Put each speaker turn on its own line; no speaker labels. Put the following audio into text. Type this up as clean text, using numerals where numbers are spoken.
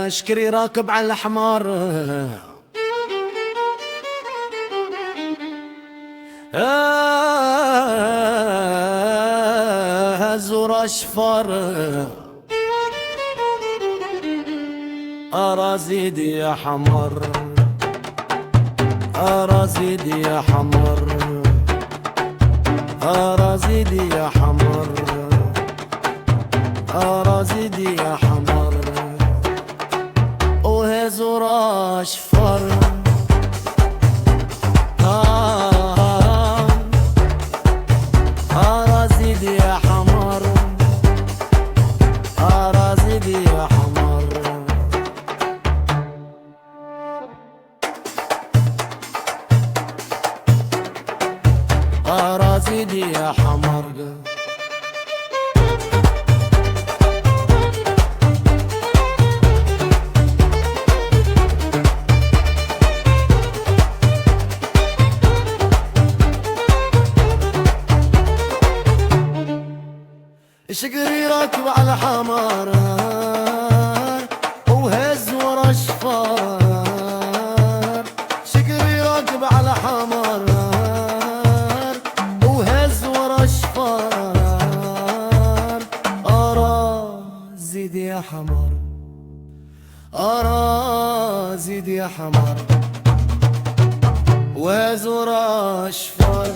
اشكري راكب على الحمار، زور اشفر، ارازيدي يا حمر، ارازيدي يا حمر، ارازيدي يا حمر، ارازيدي يا حمر، وهزور اشفر، ارازيدي يا حمر، ارازيدي يا حمر، ارازيدي يا حمر. شقري راكب على حمار، وهز ورا شفار، شقري راكب على حمار، وهز ورا شفار، ارازيدي يا حمار، ارازيدي يا حمار، وهز ورا شفار.